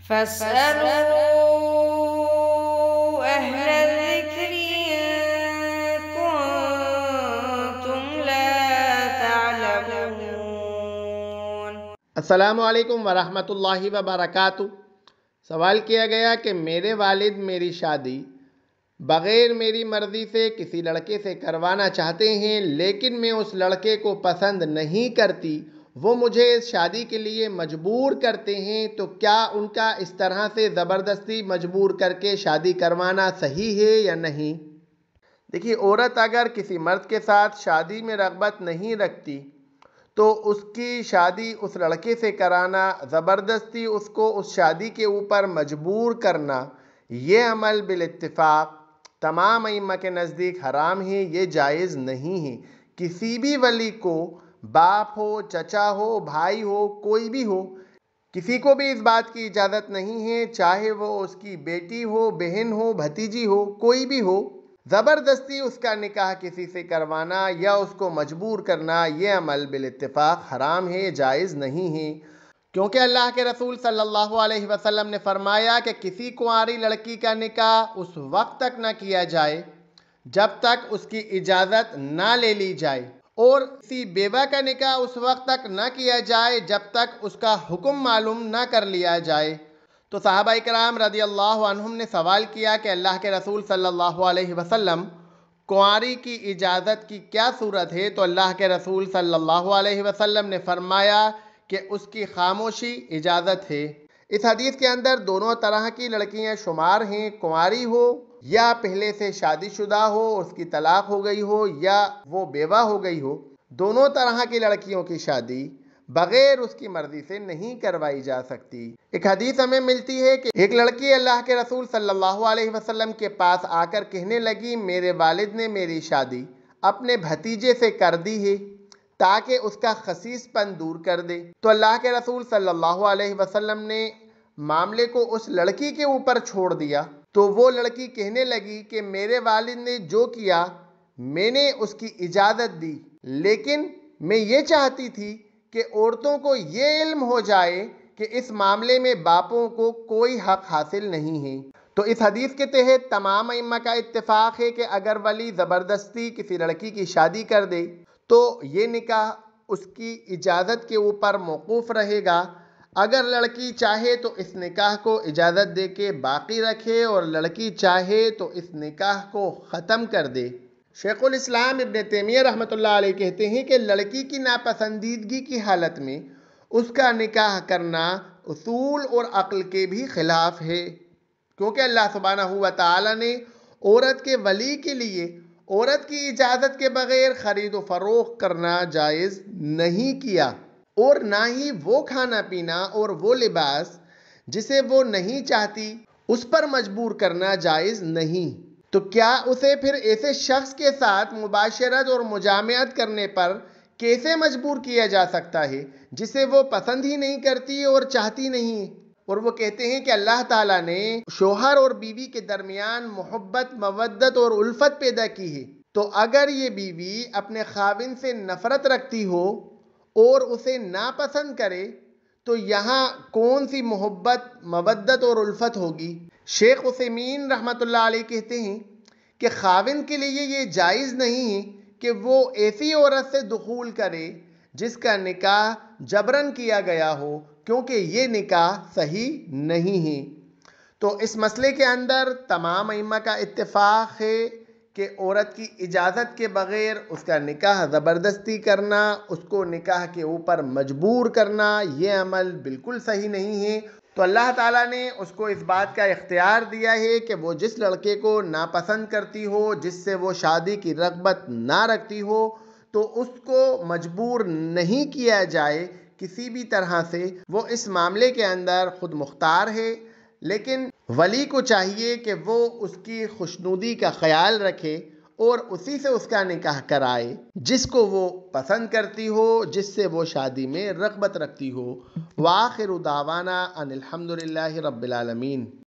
فاسألوا أهل الذكر إن كنتم لا تعلمون۔ السلام علیکم ورحمۃ اللہ وبرکاتہ۔ سوال کیا گیا کہ میرے والد میری شادی بغیر میری مرضی سے کسی لڑکے سے کروانا چاہتے ہیں، لیکن میں اس لڑکے کو پسند نہیں کرتی، وہ مجھے اس شادی کے لیے مجبور کرتے ہیں، تو کیا ان کا اس طرح سے زبردستی مجبور کر کے شادی کروانا صحیح ہے یا نہیں؟ دیکھیے، عورت اگر کسی مرد کے ساتھ شادی میں رغبت نہیں رکھتی تو اس کی شادی اس لڑکے سے کرانا، زبردستی اس کو اس شادی کے اوپر مجبور کرنا، یہ عمل بالاتفاق تمام ائمہ کے نزدیک حرام ہے، یہ جائز نہیں ہے۔ کسی بھی ولی کو، باپ ہو، چچا ہو، بھائی ہو، کوئی بھی ہو، کسی کو بھی اس بات کی اجازت نہیں ہے، چاہے وہ اس کی بیٹی ہو، بہن ہو، بھتیجی ہو، کوئی بھی ہو، زبردستی اس کا نکاح کسی سے کروانا یا اس کو مجبور کرنا، یہ عمل بالاتفاق حرام ہے، جائز نہیں ہے۔ کیونکہ اللہ کے رسول صلی اللہ علیہ وسلم نے فرمایا کہ کسی کنواری لڑکی کا نکاح اس وقت تک نہ کیا جائے جب تک اس کی اجازت نہ لے لی جائے، اور کسی بیوہ کا نکاح اس وقت تک نہ کیا جائے جب تک اس کا حکم معلوم نہ کر لیا جائے۔ تو صحابہ کرام رضی اللہ عنہم نے سوال کیا کہ اللہ کے رسول صلی اللہ علیہ وسلم، کنواری کی اجازت کی کیا صورت ہے؟ تو اللہ کے رسول صلی اللہ علیہ وسلم نے فرمایا کہ اس کی خاموشی اجازت ہے۔ اس حدیث کے اندر دونوں طرح کی لڑکیاں شمار ہیں، کنواری ہو یا پہلے سے شادی شدہ ہو، اس کی طلاق ہو گئی ہو یا وہ بیوہ ہو گئی ہو، دونوں طرح کی لڑکیوں کی شادی بغیر اس کی مرضی سے نہیں کروائی جا سکتی۔ ایک حدیث ہمیں ملتی ہے کہ ایک لڑکی اللہ کے رسول صلی اللہ علیہ وسلم کے پاس آ کر کہنے لگی، میرے والد نے میری شادی اپنے بھتیجے سے کر دی ہے تاکہ اس کا خسیس پن دور کر دے۔ تو اللہ کے رسول صلی اللہ علیہ وسلم نے معاملے کو اس لڑکی کے اوپر چھوڑ دیا۔ تو وہ لڑکی کہنے لگی کہ میرے والد نے جو کیا میں نے اس کی اجازت دی، لیکن میں یہ چاہتی تھی کہ عورتوں کو یہ علم ہو جائے کہ اس معاملے میں باپوں کو کوئی حق حاصل نہیں ہے۔ تو اس حدیث کے تحت تمام ائمہ کا اتفاق ہے کہ اگر ولی زبردستی کسی لڑکی کی شادی کر دے تو یہ نکاح اس کی اجازت کے اوپر موقوف رہے گا۔ اگر لڑکی چاہے تو اس نکاح کو اجازت دے کے باقی رکھے اور لڑکی چاہے تو اس نکاح کو ختم کر دے۔ شیخ الاسلام ابن تیمیہ رحمۃ اللہ علیہ کہتے ہیں کہ لڑکی کی ناپسندیدگی کی حالت میں اس کا نکاح کرنا اصول اور عقل کے بھی خلاف ہے، کیونکہ اللہ سبحانہ و تعالی نے عورت کے ولی کے لیے عورت کی اجازت کے بغیر خرید و فروخت کرنا جائز نہیں کیا، اور نہ ہی وہ کھانا پینا اور وہ لباس جسے وہ نہیں چاہتی اس پر مجبور کرنا جائز نہیں۔ تو کیا اسے پھر ایسے شخص کے ساتھ مباشرت اور مجامعت کرنے پر کیسے مجبور کیا جا سکتا ہے جسے وہ پسند ہی نہیں کرتی اور چاہتی نہیں؟ اور وہ کہتے ہیں کہ اللہ تعالیٰ نے شوہر اور بیوی کے درمیان محبت، مودت اور الفت پیدا کی ہے، تو اگر یہ بیوی اپنے خاوند سے نفرت رکھتی ہو اور اسے ناپسند کرے تو یہاں کون سی محبت، مودت اور الفت ہوگی؟ شیخ عثیمین رحمۃ اللہ علیہ کہتے ہیں کہ خاوند کے لیے یہ جائز نہیں ہے کہ وہ ایسی عورت سے دخول کرے جس کا نکاح جبراً کیا گیا ہو، کیونکہ یہ نکاح صحیح نہیں ہے۔ تو اس مسئلے کے اندر تمام ائمہ کا اتفاق ہے کہ عورت کی اجازت کے بغیر اس کا نکاح زبردستی کرنا، اس کو نکاح کے اوپر مجبور کرنا، یہ عمل بالکل صحیح نہیں ہے۔ تو اللہ تعالیٰ نے اس کو اس بات کا اختیار دیا ہے کہ وہ جس لڑکے کو ناپسند کرتی ہو، جس سے وہ شادی کی رغبت نہ رکھتی ہو، تو اس کو مجبور نہیں کیا جائے کسی بھی طرح سے۔ وہ اس معاملے کے اندر خود مختار ہے، لیکن ولی کو چاہیے کہ وہ اس کی خوشنودی کا خیال رکھے اور اسی سے اس کا نکاح کرائے جس کو وہ پسند کرتی ہو، جس سے وہ شادی میں رغبت رکھتی ہو۔ وآخر دعوانا ان الحمدللہ رب العالمین۔